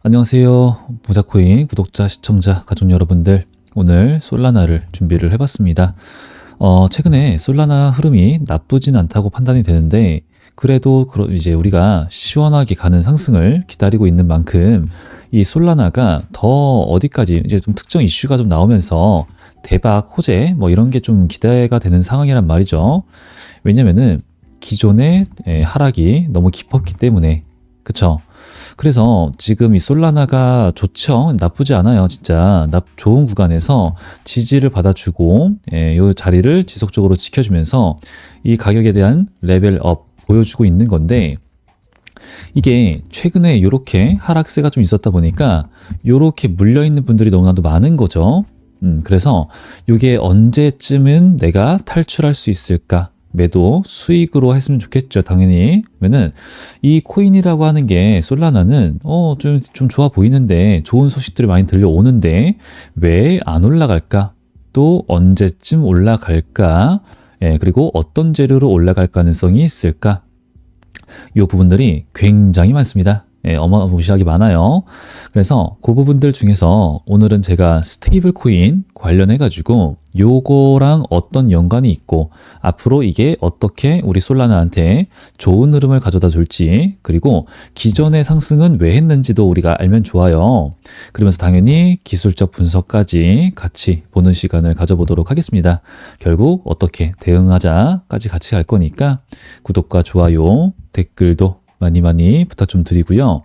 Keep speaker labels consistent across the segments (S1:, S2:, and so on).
S1: 안녕하세요. 모자코인 구독자, 시청자, 가족 여러분들. 오늘 솔라나를 준비를 해봤습니다. 최근에 솔라나 흐름이 나쁘진 않다고 판단이 되는데, 그래도 이제 우리가 시원하게 가는 상승을 기다리고 있는 만큼, 이 솔라나가 더 어디까지 이제 좀 특정 이슈가 좀 나오면서 대박, 호재, 뭐 이런 게 좀 기대가 되는 상황이란 말이죠. 왜냐면은 기존의 하락이 너무 깊었기 때문에, 그쵸? 그래서 지금 이 솔라나가 좋죠. 나쁘지 않아요. 진짜 좋은 구간에서 지지를 받아주고 이 자리를 지속적으로 지켜주면서 이 가격에 대한 레벨업 보여주고 있는 건데, 이게 최근에 이렇게 하락세가 좀 있었다 보니까 이렇게 물려있는 분들이 너무나도 많은 거죠. 그래서 이게 언제쯤은 내가 탈출할 수 있을까? 매도 수익으로 했으면 좋겠죠, 당연히. 그러면은 이 코인이라고 하는 게 솔라나는 좀 좋아 보이는데, 좋은 소식들이 많이 들려오는데 왜 안 올라갈까? 또 언제쯤 올라갈까? 그리고 어떤 재료로 올라갈 가능성이 있을까? 이 부분들이 굉장히 많습니다. 어마무시하게 많아요. 그래서 그 부분들 중에서 오늘은 제가 스테이블 코인 관련해 가지고 요거랑 어떤 연관이 있고 앞으로 이게 어떻게 우리 솔라나한테 좋은 흐름을 가져다 줄지, 그리고 기존의 상승은 왜 했는지도 우리가 알면 좋아요. 그러면서 당연히 기술적 분석까지 같이 보는 시간을 가져보도록 하겠습니다. 결국 어떻게 대응하자까지 같이 갈 거니까 구독과 좋아요, 댓글도 많이 부탁 좀 드리고요.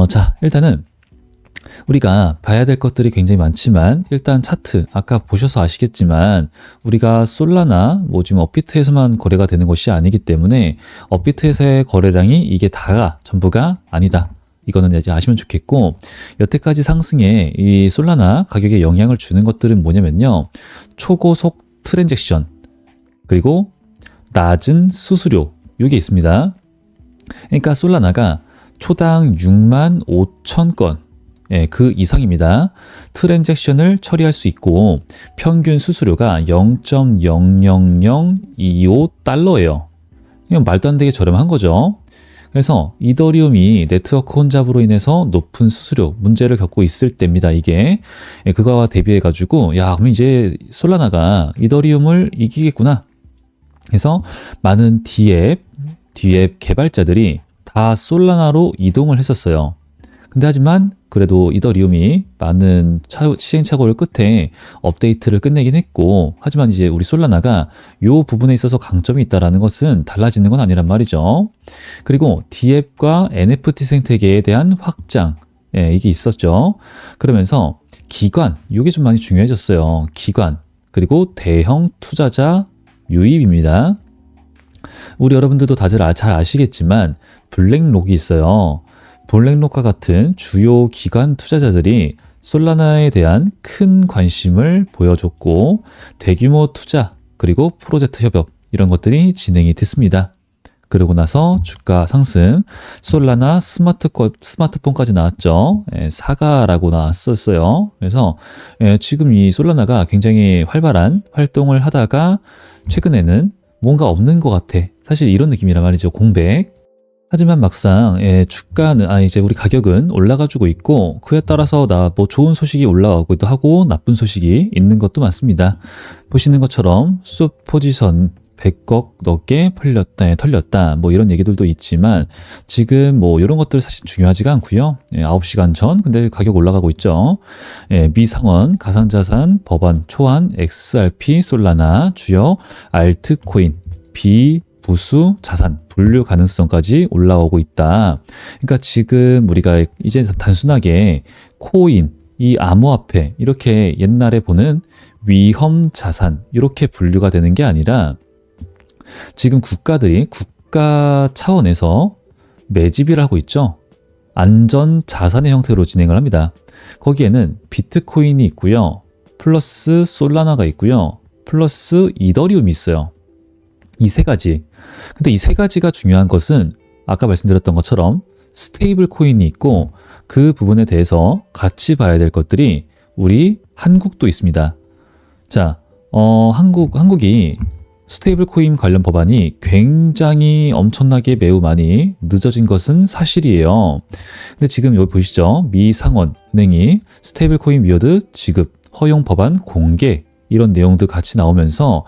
S1: 자, 일단은 우리가 봐야 될 것들이 굉장히 많지만, 일단 차트 아까 보셔서 아시겠지만 우리가 솔라나 뭐 지금 업비트에서만 거래가 되는 것이 아니기 때문에 업비트에서의 거래량이 이게 다가 전부가 아니다. 이거는 이제 아시면 좋겠고, 여태까지 상승에 이 솔라나 가격에 영향을 주는 것들은 뭐냐면요, 초고속 트랜잭션, 그리고 낮은 수수료, 이게 있습니다. 그러니까 솔라나가 초당 6만 5천 건, 그 이상입니다. 트랜잭션을 처리할 수 있고 평균 수수료가 0.00025달러예요. 이건 말도 안 되게 저렴한 거죠. 그래서 이더리움이 네트워크 혼잡으로 인해서 높은 수수료 문제를 겪고 있을 때입니다. 이게 그거와 대비해 가지고, 야, 그럼 이제 솔라나가 이더리움을 이기겠구나. 그래서 많은 D앱 개발자들이 다 솔라나로 이동을 했었어요. 근데 하지만 그래도 이더리움이 많은 시행착오를 끝에 업데이트를 끝내긴 했고, 하지만 이제 우리 솔라나가 이 부분에 있어서 강점이 있다는 것은 달라지는 건 아니란 말이죠. 그리고 D앱과 NFT 생태계에 대한 확장, 이게 있었죠. 그러면서 기관, 이게 좀 많이 중요해졌어요. 기관, 그리고 대형 투자자 유입입니다. 우리 여러분들도 다들 잘 아시겠지만 블랙록이 있어요. 블랙록과 같은 주요 기관 투자자들이 솔라나에 대한 큰 관심을 보여줬고, 대규모 투자 그리고 프로젝트 협업, 이런 것들이 진행이 됐습니다. 그러고 나서 주가 상승, 솔라나 스마트폰까지 나왔죠. 사가라고 나왔었어요. 그래서 지금 이 솔라나가 굉장히 활발한 활동을 하다가 최근에는 뭔가 없는 것 같아. 사실 이런 느낌이란 말이죠. 공백. 하지만 막상 주가는 이제 우리 가격은 올라가지고 있고, 그에 따라서 뭐 좋은 소식이 올라오기도 하고 나쁜 소식이 있는 것도 많습니다. 보시는 것처럼 숏 포지션 100억 넘게 털렸다 뭐 이런 얘기들도 있지만, 지금 뭐 이런 것들 사실 중요하지가 않고요. 9시간 전 근데 가격 올라가고 있죠. 미상원, 가상자산, 법안, 초안, XRP, 솔라나, 주요 알트코인, 비부수 자산 분류 가능성까지 올라오고 있다. 그러니까 지금 우리가 이제 단순하게 코인, 이 암호화폐, 이렇게 옛날에 보는 위험 자산, 이렇게 분류가 되는 게 아니라 지금 국가들이 국가 차원에서 매집을 하고 있죠. 안전 자산의 형태로 진행을 합니다. 거기에는 비트코인이 있고요, 플러스 솔라나가 있고요, 플러스 이더리움이 있어요. 이 세 가지. 근데 이 세 가지가 중요한 것은 아까 말씀드렸던 것처럼 스테이블 코인이 있고, 그 부분에 대해서 같이 봐야 될 것들이 우리 한국도 있습니다. 자, 한국이 스테이블 코인 관련 법안이 굉장히 엄청나게 매우 많이 늦어진 것은 사실이에요. 근데 지금 여기 보시죠. 미 상원은행이 스테이블 코인 위어드 지급 허용 법안 공개 이런 내용들 같이 나오면서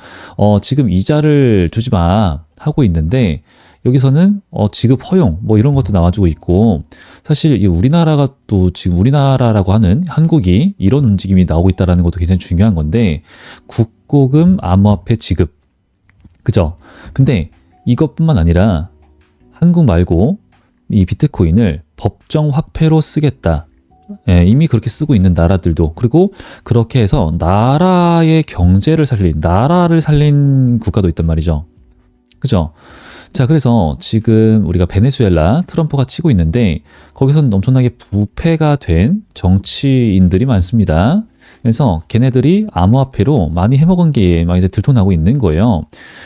S1: 지금 이자를 주지 마 하고 있는데 여기서는 지급 허용 뭐 이런 것도 나와주고 있고 사실 이 우리나라가 또 지금 우리나라라고 하는 한국이 이런 움직임이 나오고 있다는 것도 굉장히 중요한 건데 국고금 암호화폐 지급 그죠? 근데 이것뿐만 아니라 한국 말고 이 비트코인을 법정 화폐로 쓰겠다. 예, 이미 그렇게 쓰고 있는 나라들도 그리고 그렇게 해서 나라의 경제를 살린 나라를 살린 국가도 있단 말이죠. 그죠? 자, 그래서 지금 우리가 베네수엘라 트럼프가 치고 있는데 거기서는 엄청나게 부패가 된 정치인들이 많습니다. 그래서 걔네들이 암호화폐로 많이 해먹은 게 막 이제 들통나고 있는 거예요.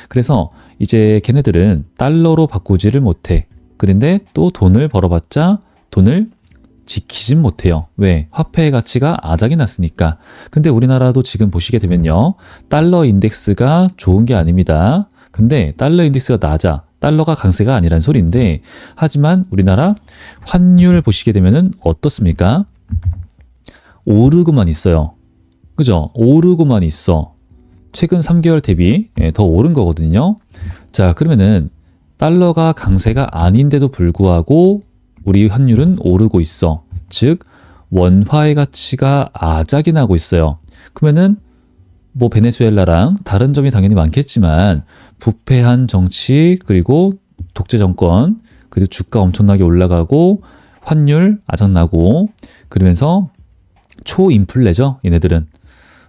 S1: 그래서 이제 걔네들은 달러로 바꾸지를 못해. 그런데 또 돈을 벌어봤자 돈을 지키진 못해요. 왜? 화폐의 가치가 아작이 났으니까. 근데 우리나라도 지금 보시게 되면요. 달러 인덱스가 좋은 게 아닙니다. 근데 달러 인덱스가 낮아. 달러가 강세가 아니란 소리인데 하지만 우리나라 환율 보시게 되면은 어떻습니까? 오르고만 있어요. 그죠? 오르고만 있어. 최근 3개월 대비 더 오른 거거든요. 자, 그러면은 달러가 강세가 아닌데도 불구하고 우리 환율은 오르고 있어. 즉 원화의 가치가 아작이 나고 있어요. 그러면은 뭐 베네수엘라랑 다른 점이 당연히 많겠지만 부패한 정치 그리고 독재 정권 그리고 주가 엄청나게 올라가고 환율 아작나고 그러면서 초인플레죠 얘네들은.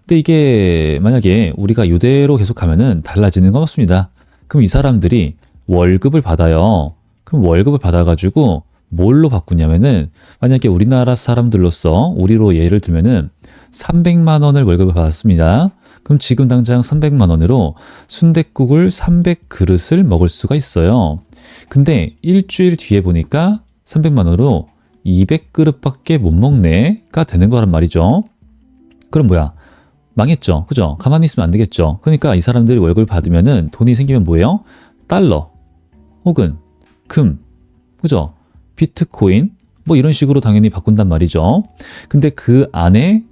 S1: 근데 이게 만약에 우리가 이대로 계속 가면은 달라지는 건 없습니다. 그럼 이 사람들이 월급을 받아요. 그럼 월급을 받아가지고 뭘로 바꾸냐면은 만약에 우리나라 사람들로서 우리로 예를 들면은 300만 원을 월급을 받았습니다. 그럼 지금 당장 300만 원으로 순댓국을 300그릇을 먹을 수가 있어요. 근데 일주일 뒤에 보니까 300만 원으로 200그릇밖에 못 먹네가 되는 거란 말이죠. 그럼 뭐야? 망했죠. 그죠? 가만히 있으면 안 되겠죠. 그러니까 이 사람들이 월급을 받으면은 돈이 생기면 뭐예요? 달러 혹은 금, 그죠? 비트코인 뭐 이런 식으로 당연히 바꾼단 말이죠. 근데 그 안에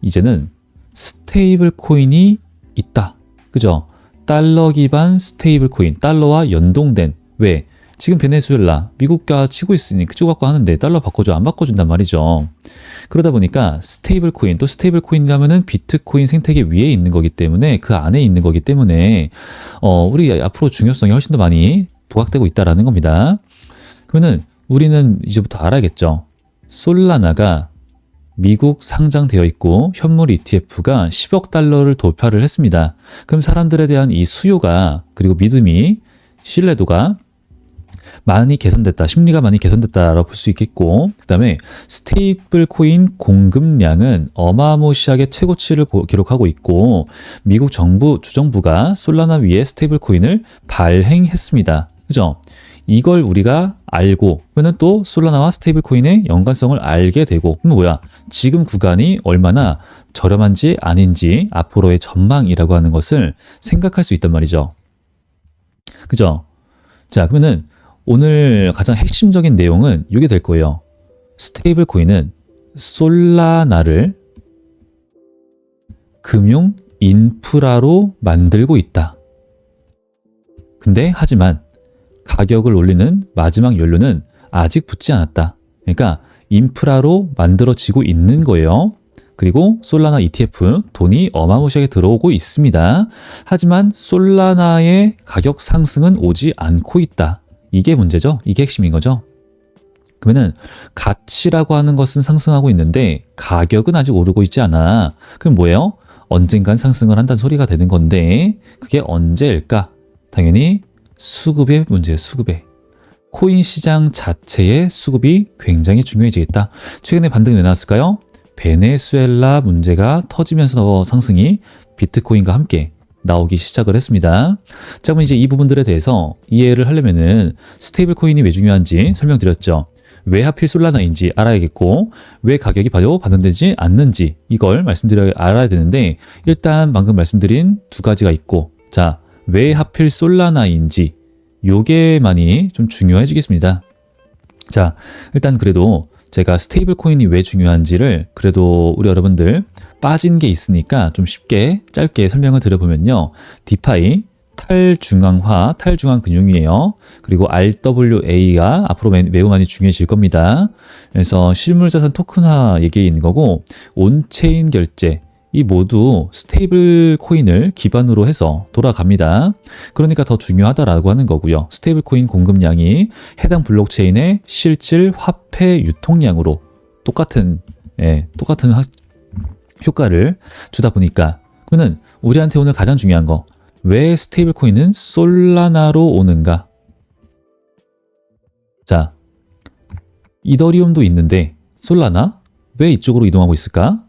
S1: 이제는 스테이블 코인이 있다. 그죠? 달러 기반 스테이블 코인, 달러와 연동된 왜? 지금 베네수엘라, 미국과 치고 있으니 그쪽 갖고 하는데 달러 바꿔줘 안 바꿔준단 말이죠. 그러다 보니까 스테이블 코인 또 스테이블 코인이라면은 비트코인 생태계 위에 있는 거기 때문에 그 안에 있는 거기 때문에 우리 앞으로 중요성이 훨씬 더 많이 부각되고 있다라는 겁니다. 그러면은 우리는 이제부터 알아야겠죠. 솔라나가 미국 상장되어 있고 현물 ETF가 10억 달러를 돌파를 했습니다. 그럼 사람들에 대한 이 수요가 그리고 믿음이 신뢰도가 많이 개선됐다. 심리가 많이 개선됐다라고 볼 수 있겠고 그 다음에 스테이블 코인 공급량은 어마무시하게 최고치를 기록하고 있고 미국 정부, 주정부가 솔라나 위에 스테이블 코인을 발행했습니다. 그죠? 이걸 우리가 알고 그러면 또 솔라나와 스테이블 코인의 연관성을 알게 되고 그럼 뭐야? 지금 구간이 얼마나 저렴한지 아닌지 앞으로의 전망이라고 하는 것을 생각할 수 있단 말이죠. 그죠? 자, 그러면은 오늘 가장 핵심적인 내용은 이게 될 거예요. 스테이블 코인은 솔라나를 금융 인프라로 만들고 있다. 근데 하지만 가격을 올리는 마지막 연료는 아직 붙지 않았다. 그러니까 인프라로 만들어지고 있는 거예요. 그리고 솔라나 ETF 돈이 어마무시하게 들어오고 있습니다. 하지만 솔라나의 가격 상승은 오지 않고 있다. 이게 문제죠. 이게 핵심인 거죠. 그러면은 가치라고 하는 것은 상승하고 있는데 가격은 아직 오르고 있지 않아. 그럼 뭐예요? 언젠간 상승을 한다는 소리가 되는 건데 그게 언제일까? 당연히 수급의 문제예요. 수급의. 코인 시장 자체의 수급이 굉장히 중요해지겠다. 최근에 반등이 왜 나왔을까요? 베네수엘라 문제가 터지면서 상승이 비트코인과 함께 나오기 시작을 했습니다. 자, 그럼 이제 이 부분들에 대해서 이해를 하려면은 스테이블 코인이 왜 중요한지 설명드렸죠. 왜 하필 솔라나인지 알아야겠고 왜 가격이 바로 반영되지 않는지 이걸 알아야 되는데 일단 방금 말씀드린 두 가지가 있고 자, 왜 하필 솔라나인지 요게 많이 좀 중요해지겠습니다. 자, 일단 그래도 제가 스테이블 코인이 왜 중요한지를 그래도 우리 여러분들 빠진 게 있으니까 좀 쉽게 짧게 설명을 드려보면요. 디파이, 탈중앙화, 탈중앙 금융이에요. 그리고 RWA가 앞으로 매우 많이 중요해질 겁니다. 그래서 실물자산 토큰화 얘기인 거고, 온체인 결제, 이 모두 스테이블 코인을 기반으로 해서 돌아갑니다. 그러니까 더 중요하다라고 하는 거고요. 스테이블 코인 공급량이 해당 블록체인의 실질 화폐 유통량으로 똑같은 효과를 주다 보니까, 그러면 우리한테 오늘 가장 중요한 거, 왜 스테이블 코인은 솔라나로 오는가? 자, 이더리움도 있는데 솔라나 왜 이쪽으로 이동하고 있을까?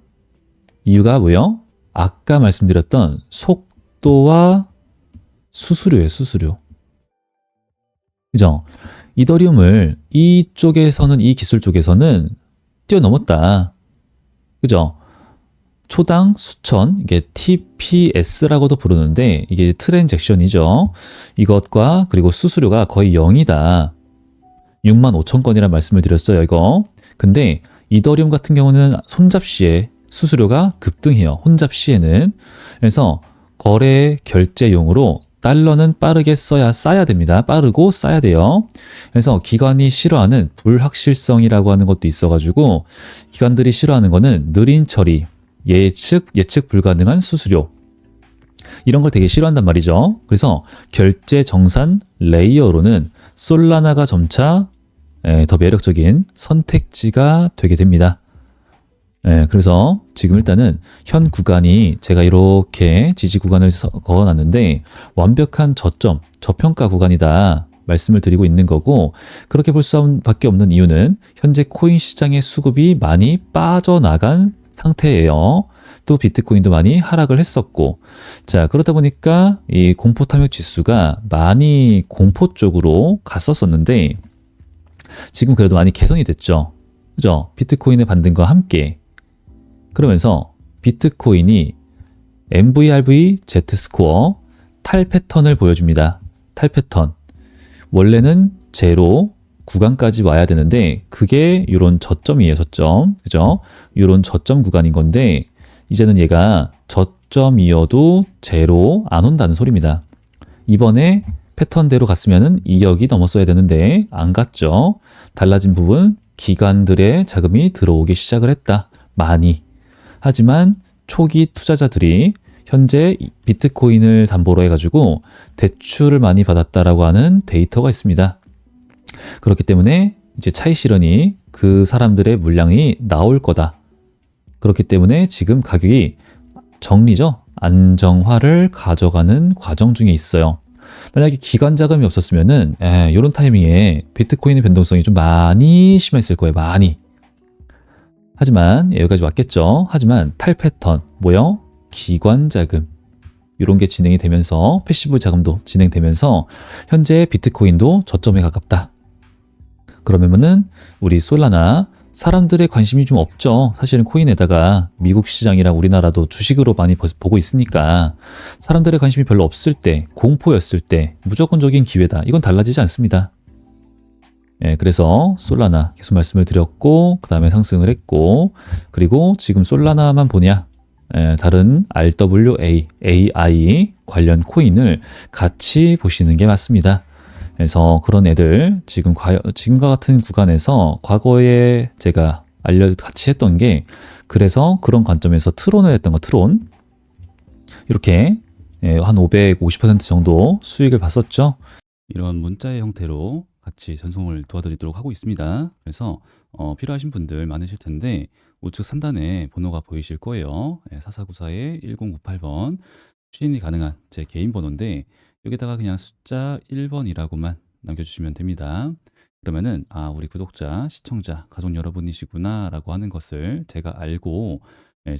S1: 이유가 뭐예요? 아까 말씀드렸던 속도와 수수료예요, 수수료. 그죠? 이더리움을 이쪽에서는, 이 기술 쪽에서는 뛰어넘었다. 그죠? 초당 수천, 이게 TPS라고도 부르는데 이게 트랜잭션이죠. 이것과 그리고 수수료가 거의 0이다. 6만 5천 건이라는 말씀을 드렸어요, 이거. 근데 이더리움 같은 경우는 손잡 시에 수수료가 급등해요. 혼잡 시에는. 그래서 거래 결제용으로 달러는 빠르게 쌓아야 됩니다. 빠르고 쌓아야 돼요. 그래서 기관이 싫어하는 불확실성이라고 하는 것도 있어가지고 기관들이 싫어하는 거는 느린 처리, 예측 불가능한 수수료, 이런 걸 되게 싫어한단 말이죠. 그래서 결제 정산 레이어로는 솔라나가 점차 더 매력적인 선택지가 되게 됩니다. 그래서 지금 일단은 현 구간이 제가 이렇게 지지 구간을 그어놨는데 완벽한 저평가 구간이다 말씀을 드리고 있는 거고, 그렇게 볼 수밖에 없는 이유는 현재 코인 시장의 수급이 많이 빠져나간 상태예요. 또 비트코인도 많이 하락을 했었고, 자, 그러다 보니까 이 공포 탐욕 지수가 많이 공포 쪽으로 갔었었는데 지금 그래도 많이 개선이 됐죠. 그죠? 비트코인의 반등과 함께. 그러면서 비트코인이 MVRV Z스코어 탈 패턴을 보여줍니다. 탈 패턴. 원래는 제로 구간까지 와야 되는데 그게 이런 저점이에요. 저점. 그죠? 이런 저점 구간인 건데 이제는 얘가 저점이어도 제로 안 온다는 소리입니다. 이번에 패턴대로 갔으면 2억이 넘었어야 되는데 안 갔죠. 달라진 부분, 기관들의 자금이 들어오기 시작을 했다. 많이. 하지만 초기 투자자들이 현재 비트코인을 담보로 해가지고 대출을 많이 받았다라고 하는 데이터가 있습니다. 그렇기 때문에 이제 차익 실현이 그 사람들의 물량이 나올 거다. 그렇기 때문에 지금 가격이 정리죠. 안정화를 가져가는 과정 중에 있어요. 만약에 기관 자금이 없었으면은 이런 타이밍에 비트코인의 변동성이 좀 많이 심했을 거예요. 많이. 하지만 여기까지 왔겠죠. 하지만 탈 패턴 뭐요? 기관 자금 이런 게 진행이 되면서 패시브 자금도 진행되면서 현재 비트코인도 저점에 가깝다. 그러면은 우리 솔라나 사람들의 관심이 좀 없죠. 사실은 코인에다가 미국 시장이랑 우리나라도 주식으로 많이 보고 있으니까 사람들의 관심이 별로 없을 때, 공포였을 때 무조건적인 기회다. 이건 달라지지 않습니다. 그래서 솔라나 계속 말씀을 드렸고 그 다음에 상승을 했고, 그리고 지금 솔라나만 보냐, 다른 RWA, AI 관련 코인을 같이 보시는 게 맞습니다. 그래서 그런 애들 지금과 같은 구간에서 과거에 제가 같이 했던 게, 그래서 그런 관점에서 트론을 했던 거, 트론 이렇게 한 550% 정도 수익을 봤었죠. 이런 문자의 형태로 같이 전송을 도와드리도록 하고 있습니다. 그래서 필요하신 분들 많으실 텐데 우측 상단에 번호가 보이실 거예요. 4494에 1098번 추진이 가능한 제 개인 번호인데 여기다가 그냥 숫자 1번이라고만 남겨주시면 됩니다. 그러면은 우리 구독자, 시청자, 가족 여러분이시구나 라고 하는 것을 제가 알고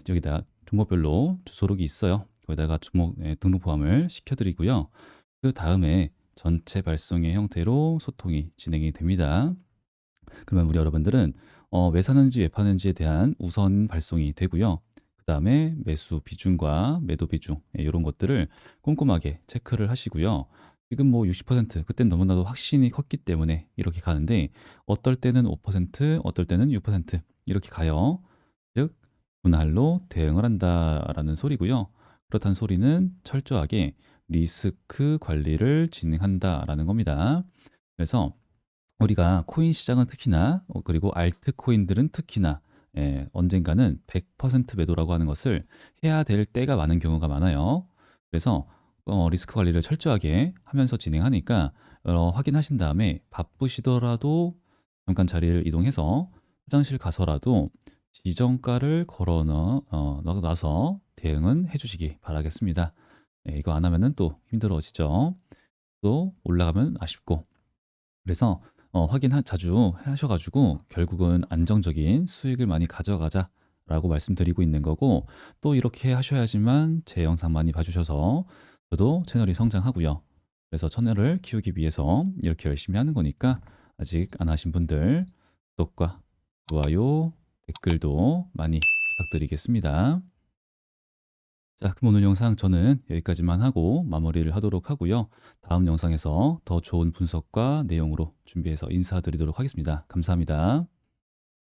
S1: 여기다 종목별로 주소록이 있어요. 거기다가 종목 등록 포함을 시켜드리고요. 그 다음에 전체 발송의 형태로 소통이 진행이 됩니다. 그러면 우리 여러분들은 왜 사는지 왜 파는지에 대한 우선 발송이 되고요. 그 그다음에 매수 비중과 매도 비중 이런 것들을 꼼꼼하게 체크를 하시고요. 지금 뭐 60% 그땐 너무나도 확신이 컸기 때문에 이렇게 가는데 어떨 때는 5% 어떨 때는 6% 이렇게 가요. 즉 분할로 대응을 한다라는 소리고요. 그렇다는 소리는 철저하게 리스크 관리를 진행한다라는 겁니다. 그래서 우리가 코인 시장은 특히나 그리고 알트 코인들은 특히나 언젠가는 100% 매도라고 하는 것을 해야 될 때가 많은 경우가 많아요. 그래서 리스크 관리를 철저하게 하면서 진행하니까 확인하신 다음에 바쁘시더라도 잠깐 자리를 이동해서 화장실 가서라도 지정가를 놔서 대응은 해주시기 바라겠습니다. 이거 안 하면은 또 힘들어지죠. 또 올라가면 아쉽고. 그래서 확인 자주 하셔가지고 결국은 안정적인 수익을 많이 가져가자라고 말씀드리고 있는 거고, 또 이렇게 하셔야지만 제 영상 많이 봐주셔서 저도 채널이 성장하고요. 그래서 채널을 키우기 위해서 이렇게 열심히 하는 거니까 아직 안 하신 분들 구독과 좋아요, 댓글도 많이 부탁드리겠습니다. 자, 그럼 오늘 영상 저는 여기까지만 하고 마무리를 하도록 하고요. 다음 영상에서 더 좋은 분석과 내용으로 준비해서 인사드리도록 하겠습니다. 감사합니다.